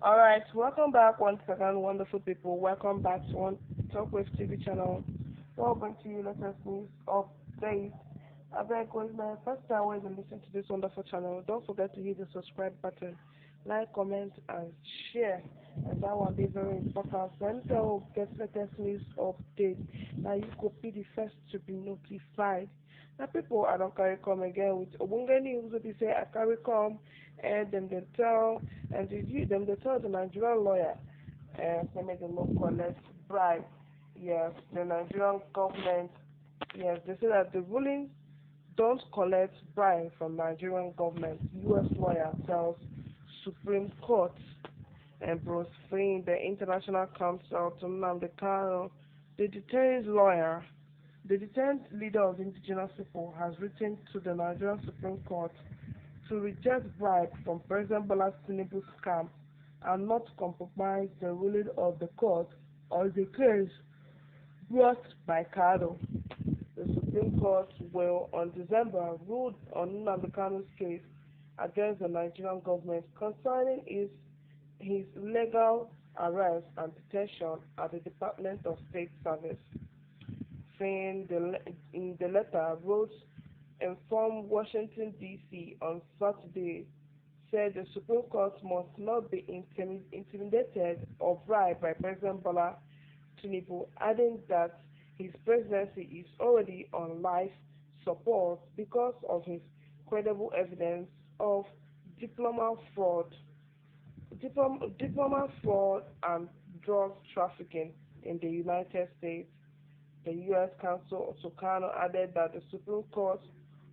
All right, welcome back once again, wonderful people. Welcome back to One Talk with TV channel. We'll bring to you latest news updates. I beg with my first time when you listen to this wonderful channel, don't forget to hit the subscribe button, like, comment, and share. And that will be very important. When they will get latest news update, now you could be the first to be notified. Now people I don't carry come again with Obunga news if you say I carry come and then they tell and they tell the Nigerian lawyer say make them no collect bribe. Yes, the Nigerian government, yes, they say that the ruling don't collect bribe from Nigerian government. US lawyer tells Supreme Court and freeing the International Council to Nnamdi Kanu. The detained lawyer, the detained leader of the indigenous people, has written to the Nigerian Supreme Court to reject bribe from President Bola Tinubu's camp and not compromise the ruling of the court on the case brought by Kanu. The Supreme Court will, on December, rule on Nnamdi Kanu's case against the Nigerian government concerning his legal arrest and detention at the Department of State Service. Saying in the letter wrote informed Washington D.C. on Saturday said the Supreme Court must not be intimidated or bribed by President Bola Tinubu, adding that his presidency is already on life support because of his credible evidence of diplomat fraud, diplomat fraud and drug trafficking in the United States. The U.S. Counsel to Kanu added that the Supreme Court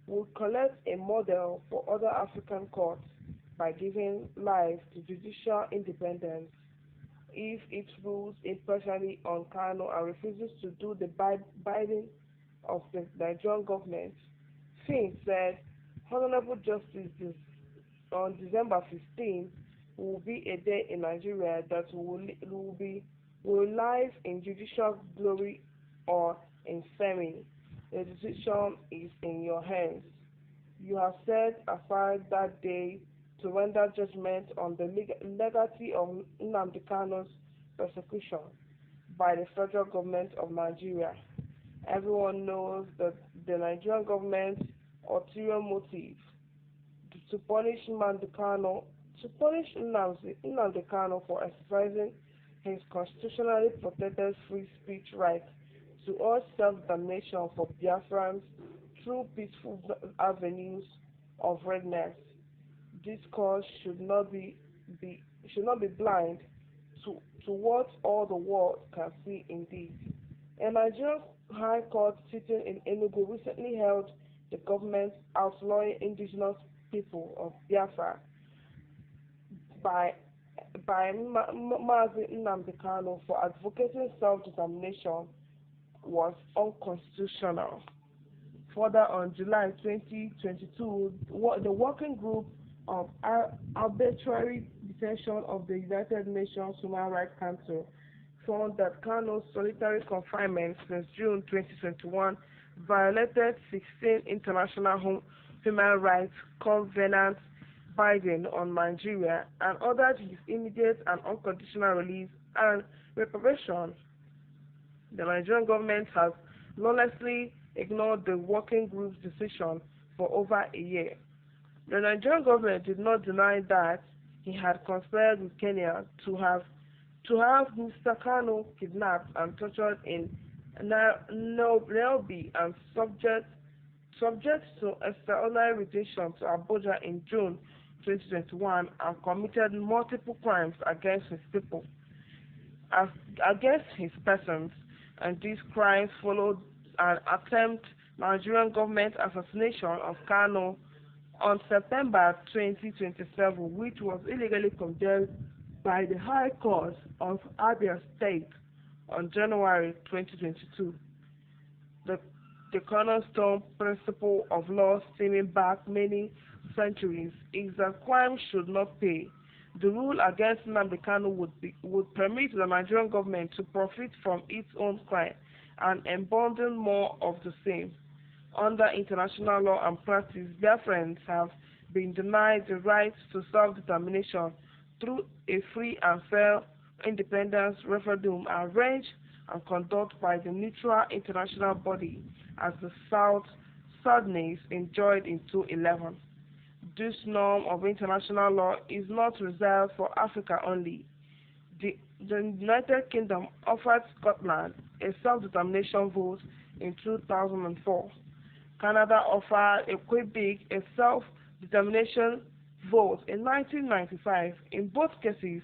would collect a model for other African courts by giving life to judicial independence if it rules impartially on Kanu and refuses to do the bidding of the Nigerian government. Finn said, Honorable Justice, on December 15th will be a day in Nigeria that will live in judicial glory or in famine. The decision is in your hands. You have set aside that day to render judgment on the legality of Nnamdi Kanu's persecution by the federal government of Nigeria. Everyone knows that the Nigerian government's ulterior motive to punish Nnamdi Kanu for exercising his constitutionally protected free speech right to urge self-determination for Biafrans through peaceful avenues of redness. This cause should not be blind to what all the world can see indeed. A Nigerian High Court sitting in Enugu recently held the government outlawing indigenous people of Biafra by Mazi Nnamdi Kanu for advocating self-determination was unconstitutional. Further, on July 2022, the Working Group of Arbitrary Detention of the United Nations Human Rights Council found that Kanu's solitary confinement since June 2021 violated 16 international human rights covenants binding on Nigeria and ordered his immediate and unconditional release and reparation. The Nigerian government has lawlessly ignored the working group's decision for over a year. The Nigerian government did not deny that he had conspired with Kenya to have Mr. Kanu kidnapped and tortured in Nairobi and subject to extraordinary detention to Abuja in June 2021 and committed multiple crimes against his people, against his persons, and these crimes followed an attempt Nigerian government assassination of Kanu on September 2027, which was illegally condemned by the High Court of Abia State on January 2022. The cornerstone principle of law stemming back many centuries is that crime should not pay. The rule against Nnamdi Kanu would permit the Nigerian government to profit from its own crime and embolden more of the same. Under international law and practice, Biafrans have been denied the right to self-determination through a free and fair independence referendum arranged and conducted by the neutral international body as the Sudanese enjoyed in 2011. This norm of international law is not reserved for Africa only. The United Kingdom offered Scotland a self-determination vote in 2004. Canada offered a Quebec a self-determination vote in 1995. In both cases,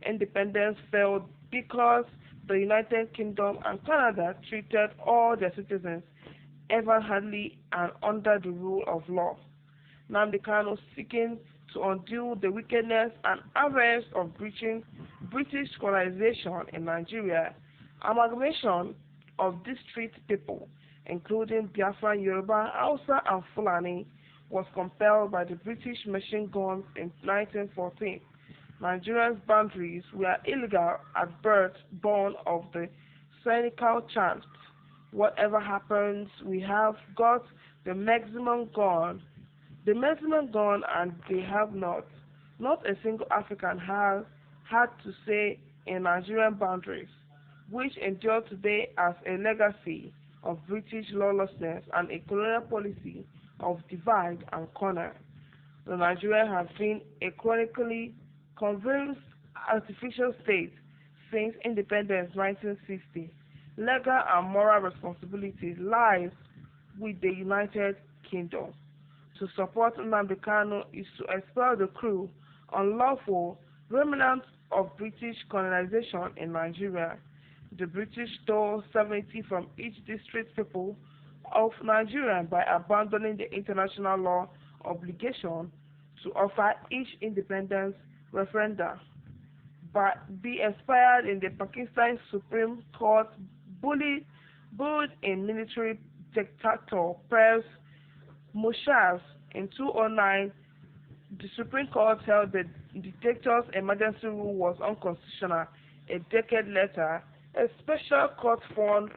independence failed because the United Kingdom and Canada treated all their citizens even-handedly and under the rule of law. Nnamdi Kanu seeking to undo the wickedness and avarice of British colonization in Nigeria, amalgamation of distinct people, including Biafra, Yoruba, Hausa, and Fulani, was compelled by the British machine guns in 1914. Nigeria's boundaries were illegal at birth, born of the cynical chant, "Whatever happens, we have got the maximum gun." The maximum gun, and they have not. Not a single African has had to say in Nigerian boundaries, which endure today as a legacy of British lawlessness and a colonial policy of divide and corner. The Nigeria has been a chronically convulsed artificial state since independence 1960. Legal and moral responsibility lies with the United Kingdom. To support Nnamdi Kanu is to expel the crew, unlawful remnants of British colonization in Nigeria. The British stole 70 from each district people of Nigeria by abandoning the international law obligation to offer each independence referenda. But be expired in the Pakistan Supreme Court bullied in military dictator Pervez Musharraf in 2009. The Supreme Court held the dictator's emergency rule was unconstitutional. A decade later, a special court found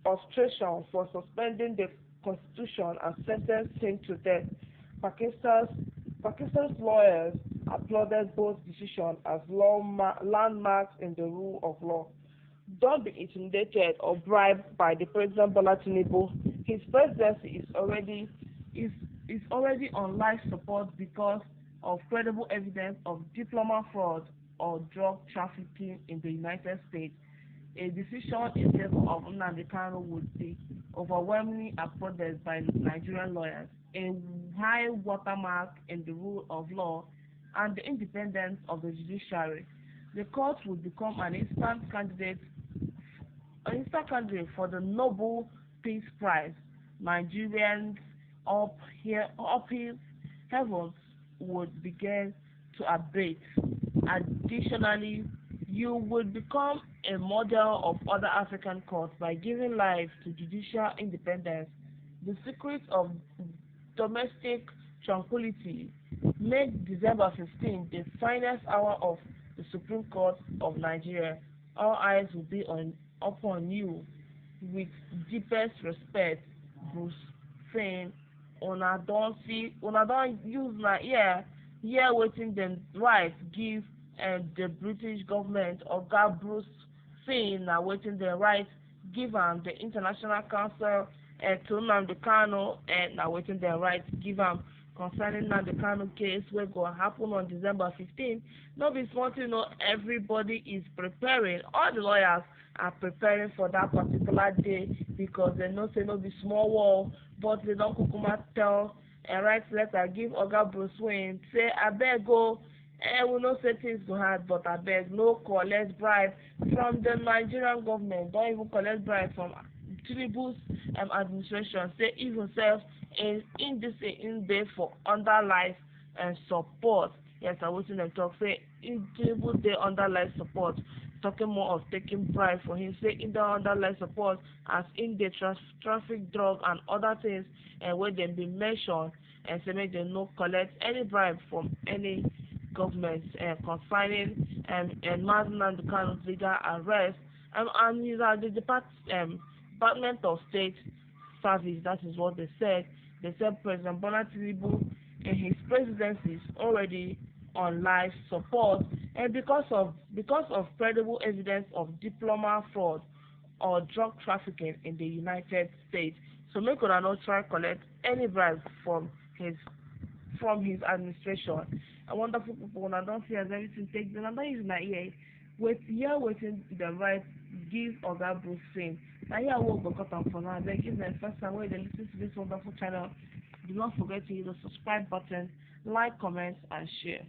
obstruction for suspending the constitution and sentenced him to death. Pakistan's lawyers applauded both decisions as landmarks in the rule of law. Don't be intimidated or bribed by the President Bola Tinubu. His presidency is already on life support because of credible evidence of diplomat fraud or drug trafficking in the United States. A decision in favor of Nnamdi Kanu would be overwhelmingly applauded by Nigerian lawyers, a high watermark in the rule of law and the independence of the judiciary. The court would become an instant candidate for the Nobel Peace Prize. Nigerians up heavens would begin to abate. Additionally, you would become a model of other African courts by giving life to judicial independence. The secret of domestic tranquility made December 15 the finest hour of the Supreme Court of Nigeria. All eyes will be upon you with deepest respect. Bruce saying, una don use na ear wetin dem right give the British government. Oga Bruce saying na wetin dem right give am the International Council to Nnamdi Kanu na wetin dem right give am concerning Nnamdi Kanu case wey go happen on December 15. No be small thing, everybody is preparing. All the lawyers are preparing for that particular day because they know say no be small war, but they don kukuma tell and write letter give Oga Bruce Wayne say abeg o, we know say things go hard, but abeg no collect bribe from the Nigerian government. Don't even collect bribe from Tinubu's administration. Say even self in this in there for under life and support. Yes, I wetin dem talk say in Tinubu dey under life support. Talking more of taking bribe for him, say in the under life support as in the traffic drug and other things and where them be mentioned and say make them no collect any bribe from any government concerning and Nnamdi Kanu's legal arrest and he's at the Department of State Service. That is what they said. They said President Bola Tinubu in his presidency is already on life support, and because of credible evidence of diploma fraud or drug trafficking in the United States. So make una no try collect any bribe from his administration. And wonderful people, una don see as everything take, una don use una ear hear wetin dem write give Oga Bruce saying. Na here we go cut am for now. Abeg, if na the first time wey you dey lis ten to this wonderful channel, do not forget to hit the subscribe button, like, comment, and share.